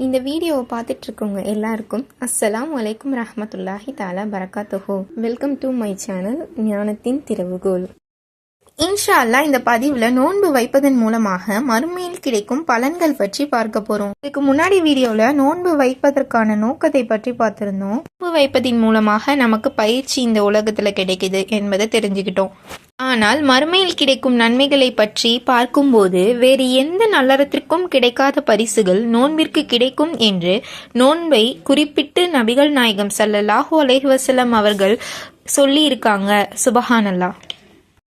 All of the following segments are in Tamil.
இந்த வீடியோவை பார்த்துட்டு இருக்கவங்க எல்லாருக்கும் அஸ்ஸலாமு அலைக்கும் ரஹ்மத்துல்லாஹி தஆலா பரகாத்துஹு. வெல்கம் டு மை சேனல் ஞானத்தின் திறவுகோல். இன்ஷா அல்லாஹ் இந்த பதிவில் நோன்பு வைப்பதன் மூலமாக மறுமையில் கிடைக்கும் பலன்கள் பற்றி பார்க்க போகிறோம். இதுக்கு முன்னாடி வீடியோவில் நோன்பு வைப்பதற்கான நோக்கத்தை பற்றி பார்த்துருந்தோம். நோன்பு வைப்பதின் மூலமாக நமக்கு பயிற்சி இந்த உலகத்தில் கிடைக்குது என்பதை தெரிஞ்சுக்கிட்டோம். ஆனால் மறுமையில் கிடைக்கும் நன்மைகளை பற்றி பார்க்கும்போது வேறு எந்த நல்லறத்திற்கும் கிடைக்காத பரிசுகள் நோன்பிற்கு கிடைக்கும் என்று நோன்பை குறிப்பிட்டு நபிகள் நாயகம் ஸல்லல்லாஹு அலைஹி வஸல்லம் அவர்கள் சொல்லி இருக்காங்க. சுபஹானல்லாஹ்.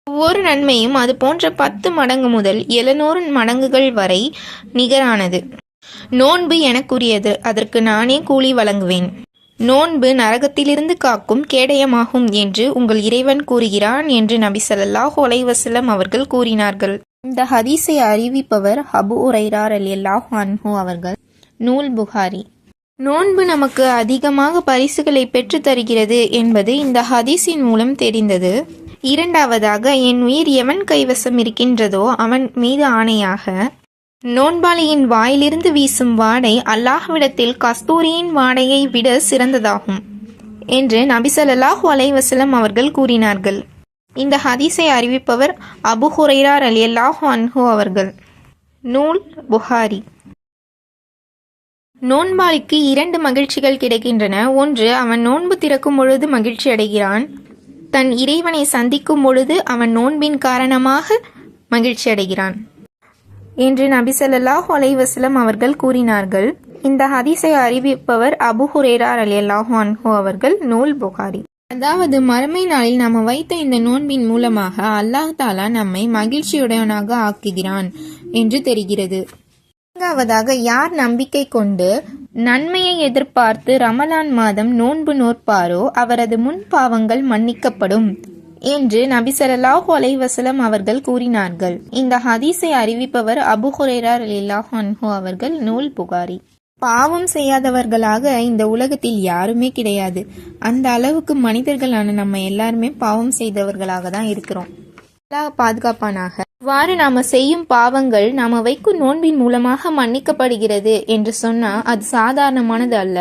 ஒவ்வொரு நன்மையும் அது போன்ற 10 மடங்கு முதல் 700 மடங்குகள் வரை நிகரானது. நோன்பு எனக்குரியது, அதற்கு நானே கூலி வழங்குவேன். நோன்பு நரகத்திலிருந்து காக்கும் கேடயமாகும் என்று உங்கள் இறைவன் கூறுகிறான் என்று நபி ஸல்லல்லாஹு அலைஹி வஸல்லம் அவர்கள் கூறினார்கள். இந்த ஹதீஸை அறிவிப்பவர் அபூ ஹுரைரா ரலியல்லாஹு அன்ஹு அவர்கள். நூல் புகாரி. நோன்பு நமக்கு அதிகமாக பரிசுகளை பெற்று தருகிறது என்பது இந்த ஹதீஸின் மூலம் தெரிந்தது. இரண்டாவதாக, என் உயிர் எவன் கைவசம் இருக்கின்றதோ அவன் மீது ஆணையாக, நோன்பாளியின் வாயிலிருந்து வீசும் வாடை அல்லாஹ்விடத்தில் கஸ்தூரியின் வாடையை விட சிறந்ததாகும் என்று நபி ஸல்லல்லாஹு அலைஹி வஸல்லம் அவர்கள் கூறினார்கள். இந்த ஹதீஸை அறிவிப்பவர் அபூ ஹுரைரா ரலியல்லாஹு அன்ஹு அவர்கள். நூல் புகாரி. நோன்பாளிக்கு 2 மகிழ்ச்சிகள் கிடைக்கின்றன. ஒன்று, அவன் நோன்பு திறக்கும் பொழுது மகிழ்ச்சி அடைகிறான். தன் இறைவனை சந்திக்கும் பொழுது அவன் நோன்பின் காரணமாக மகிழ்ச்சி அடைகிறான் என்று நபி ஸல்லல்லாஹு அலைஹி வஸல்லம் அவர்கள் கூறினார்கள். இந்த ஹதீஸை அறிவிப்பவர் அபூ ஹுரைரா ரலியல்லாஹு அன்ஹு அவர்கள். நூல் புகாரி. அதாவது மறுமை நாளில் நாம் வைத்த இந்த நோன்பின் மூலமாக அல்லாஹ் தஆலா நம்மை மகிழ்ச்சியுடனாக ஆக்குகிறான் என்று தெரிகிறது. நான்காவதாக, யார் நம்பிக்கை கொண்டு நன்மையை எதிர்பார்த்து ரமலான் மாதம் நோன்பு நோற்பாரோ அவரது முன் பாவங்கள் மன்னிக்கப்படும் என்று நபி ஸல்லல்லாஹு அலைஹி வஸல்லம் அவர்கள் கூறினார்கள். இந்த ஹதீஸை அறிவிப்பவர் அபூ ஹுரைரா ரலியல்லாஹு அன்ஹு அவர்கள். நூல் புகாரி. பாவம் செய்யாதவர்களாக இந்த உலகத்தில் யாருமே கிடையாது. அந்த அளவுக்கு மனிதர்களான நம்ம எல்லாருமே பாவம் செய்தவர்களாக தான் இருக்கிறோம். அல்லாஹ் பாதுகாப்பானாக. இவ்வாறு நாம செய்யும் பாவங்கள் நாம வைக்கும் நோன்பின் மூலமாக மன்னிக்கப்படுகிறது என்று சொன்னா அது சாதாரணமானது அல்ல.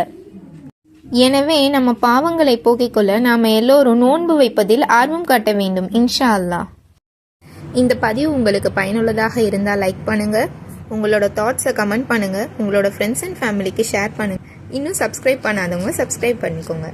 எனவே நம்ம பாவங்களை போக்கிக் கொள்ள நாம எல்லோரும் நோன்பு வைப்பதில் ஆர்வம் காட்ட வேண்டும் இன்ஷா அல்லாஹ். இந்த பதிவு உங்களுக்கு பயனுள்ளதாக இருந்தால் லைக் பண்ணுங்க, உங்களோட தாட்ஸை கமெண்ட் பண்ணுங்க, உங்களோட ஃப்ரெண்ட்ஸ் அண்ட் ஃபேமிலிக்கு ஷேர் பண்ணுங்க. இன்னும் சப்ஸ்கிரைப் பண்ணாதவங்க சப்ஸ்கிரைப் பண்ணிக்கோங்க.